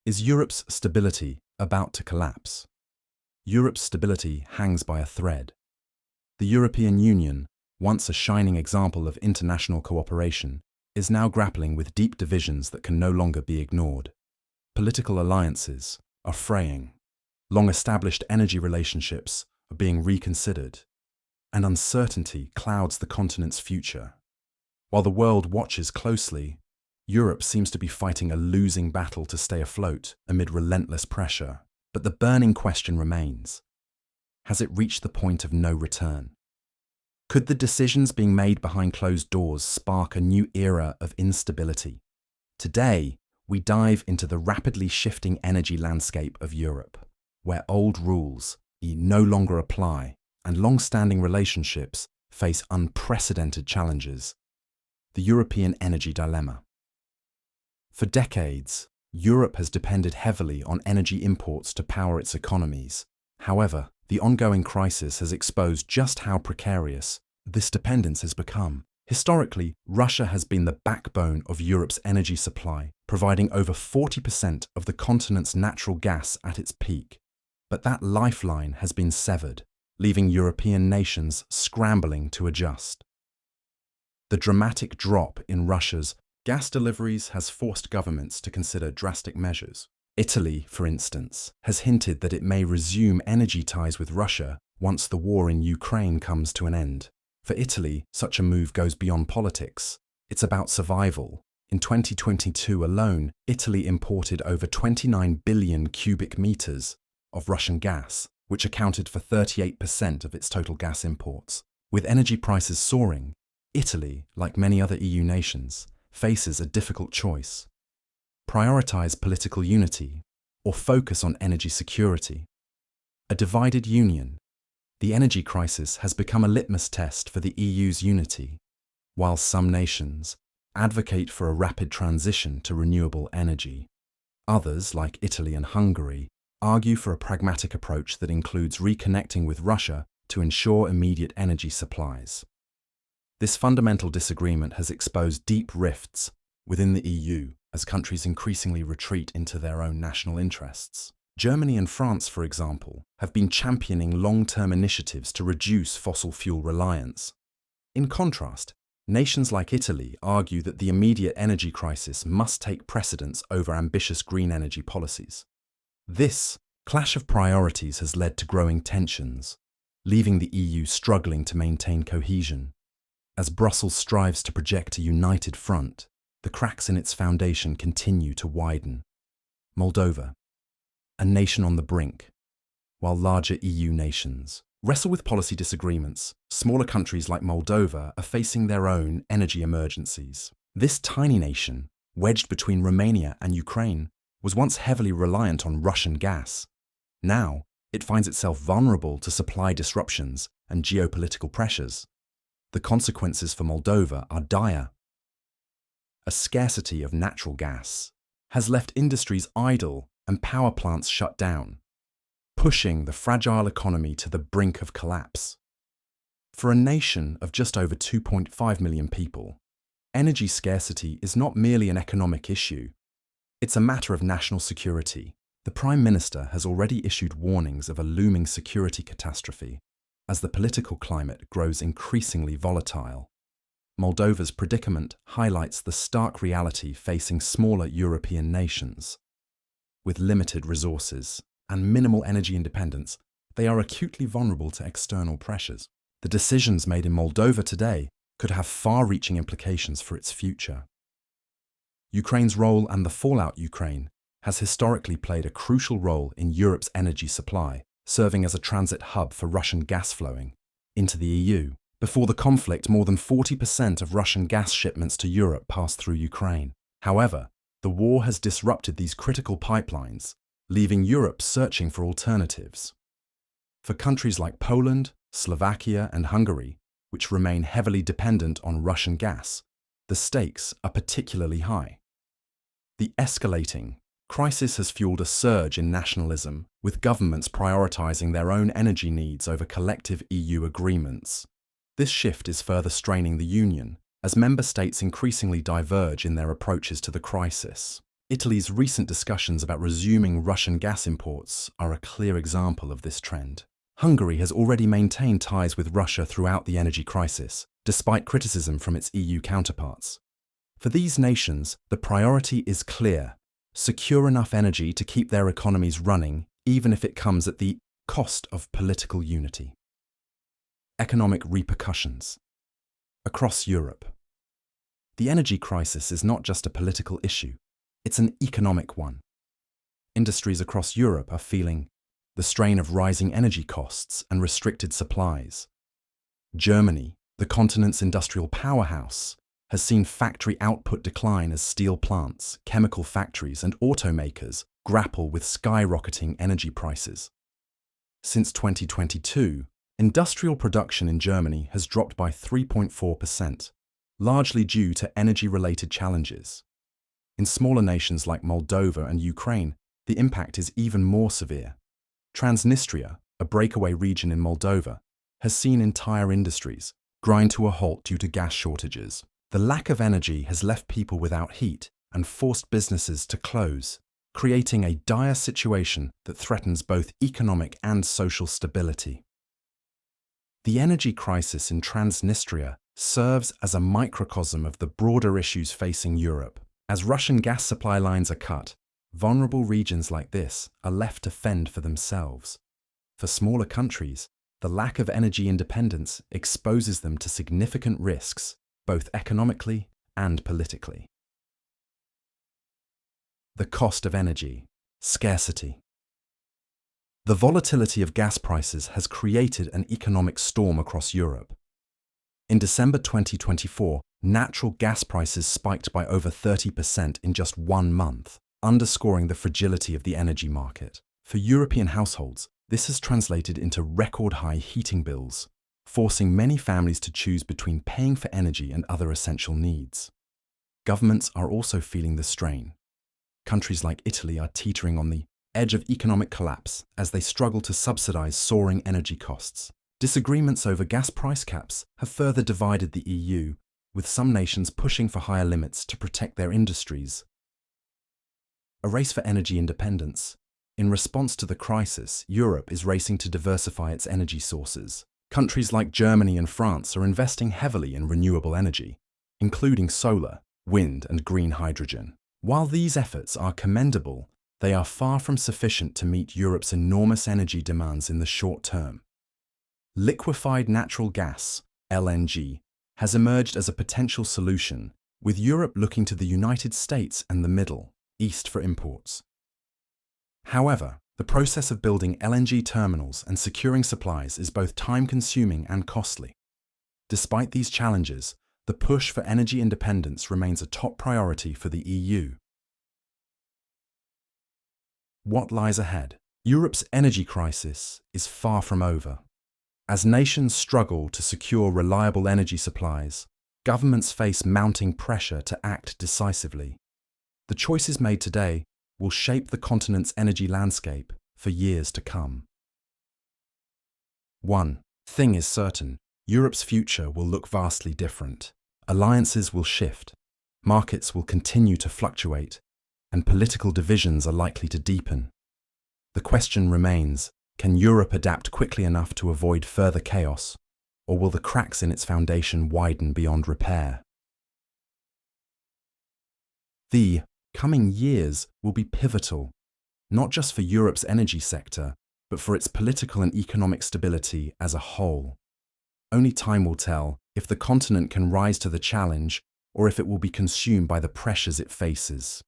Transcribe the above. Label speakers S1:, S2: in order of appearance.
S1: Is Europe's stability about to collapse? Europe's stability hangs by a thread. The European Union, once a shining example of international cooperation, is now grappling with deep divisions that can no longer be ignored. Political alliances are fraying. Long-established energy relationships are being reconsidered, and uncertainty clouds the continent's future. While the world watches closely, Europe seems to be fighting a losing battle to stay afloat amid relentless pressure. But the burning question remains: has it reached the point of no return? Could the decisions being made behind closed doors spark a new era of instability? Today, we dive into the rapidly shifting energy landscape of Europe, where old rules no longer apply and long-standing relationships face unprecedented challenges. The European energy dilemma. For decades, Europe has depended heavily on energy imports to power its economies. However, the ongoing crisis has exposed just how precarious this dependence has become. Historically, Russia has been the backbone of Europe's energy supply, providing over 40% of the continent's natural gas at its peak. But that lifeline has been severed, leaving European nations scrambling to adjust. The dramatic drop in Russia's gas deliveries has forced governments to consider drastic measures. Italy, for instance, has hinted that it may resume energy ties with Russia once the war in Ukraine comes to an end. For Italy, such a move goes beyond politics. It's about survival. In 2022 alone, Italy imported over 29 billion cubic meters of Russian gas, which accounted for 38% of its total gas imports. With energy prices soaring, Italy, like many other EU nations, faces a difficult choice: prioritize political unity or focus on energy security. A divided union. The energy crisis has become a litmus test for the EU's unity. While some nations advocate for a rapid transition to renewable energy, others, like Italy and Hungary, argue for a pragmatic approach that includes reconnecting with Russia to ensure immediate energy supplies. This fundamental disagreement has exposed deep rifts within the EU as countries increasingly retreat into their own national interests. Germany and France, for example, have been championing long-term initiatives to reduce fossil fuel reliance. In contrast, nations like Italy argue that the immediate energy crisis must take precedence over ambitious green energy policies. This clash of priorities has led to growing tensions, leaving the EU struggling to maintain cohesion. As Brussels strives to project a united front, the cracks in its foundation continue to widen. Moldova, a nation on the brink. While larger EU nations wrestle with policy disagreements, smaller countries like Moldova are facing their own energy emergencies. This tiny nation, wedged between Romania and Ukraine, was once heavily reliant on Russian gas. Now, it finds itself vulnerable to supply disruptions and geopolitical pressures. The consequences for Moldova are dire. A scarcity of natural gas has left industries idle and power plants shut down, pushing the fragile economy to the brink of collapse. For a nation of just over 2.5 million people, energy scarcity is not merely an economic issue. It's a matter of national security. The Prime Minister has already issued warnings of a looming security catastrophe as the political climate grows increasingly volatile. Moldova's predicament highlights the stark reality facing smaller European nations. With limited resources and minimal energy independence, they are acutely vulnerable to external pressures. The decisions made in Moldova today could have far-reaching implications for its future. Ukraine's role and the fallout Ukraine has historically played a crucial role in Europe's energy supply, serving as a transit hub for Russian gas flowing into the EU. Before the conflict, more than 40% of Russian gas shipments to Europe passed through Ukraine. However, the war has disrupted these critical pipelines, leaving Europe searching for alternatives. For countries like Poland, Slovakia, and Hungary, which remain heavily dependent on Russian gas, the stakes are particularly high. The escalating crisis has fueled a surge in nationalism, with governments prioritizing their own energy needs over collective EU agreements. This shift is further straining the Union, as member states increasingly diverge in their approaches to the crisis. Italy's recent discussions about resuming Russian gas imports are a clear example of this trend. Hungary has already maintained ties with Russia throughout the energy crisis, despite criticism from its EU counterparts. For these nations, the priority is clear: secure enough energy to keep their economies running, even if it comes at the cost of political unity. Economic repercussions. Across Europe, the energy crisis is not just a political issue, it's an economic one. Industries across Europe are feeling the strain of rising energy costs and restricted supplies. Germany, the continent's industrial powerhouse, has seen factory output decline as steel plants, chemical factories, and automakers grapple with skyrocketing energy prices. Since 2022, industrial production in Germany has dropped by 3.4%, largely due to energy-related challenges. In smaller nations like Moldova and Ukraine, the impact is even more severe. Transnistria, a breakaway region in Moldova, has seen entire industries grind to a halt due to gas shortages. The lack of energy has left people without heat and forced businesses to close, creating a dire situation that threatens both economic and social stability. The energy crisis in Transnistria serves as a microcosm of the broader issues facing Europe. As Russian gas supply lines are cut, vulnerable regions like this are left to fend for themselves. For smaller countries, the lack of energy independence exposes them to significant risks, both economically and politically. The cost of energy, scarcity. The volatility of gas prices has created an economic storm across Europe. In December 2024, natural gas prices spiked by over 30% in just 1 month, underscoring the fragility of the energy market. For European households, this has translated into record-high heating bills, forcing many families to choose between paying for energy and other essential needs. Governments are also feeling the strain. Countries like Italy are teetering on the edge of economic collapse as they struggle to subsidize soaring energy costs. Disagreements over gas price caps have further divided the EU, with some nations pushing for higher limits to protect their industries. A race for energy independence. In response to the crisis, Europe is racing to diversify its energy sources. Countries like Germany and France are investing heavily in renewable energy, including solar, wind, and green hydrogen. While these efforts are commendable, they are far from sufficient to meet Europe's enormous energy demands in the short term. Liquefied natural gas, LNG, has emerged as a potential solution, with Europe looking to the United States and the Middle East for imports. However, the process of building LNG terminals and securing supplies is both time-consuming and costly. Despite these challenges, the push for energy independence remains a top priority for the EU. What lies ahead? Europe's energy crisis is far from over. As nations struggle to secure reliable energy supplies, governments face mounting pressure to act decisively. The choices made today will shape the continent's energy landscape for years to come. One thing is certain: Europe's future will look vastly different. Alliances will shift, markets will continue to fluctuate, and political divisions are likely to deepen. The question remains: can Europe adapt quickly enough to avoid further chaos, or will the cracks in its foundation widen beyond repair? The coming years will be pivotal, not just for Europe's energy sector, but for its political and economic stability as a whole. Only time will tell if the continent can rise to the challenge or if it will be consumed by the pressures it faces.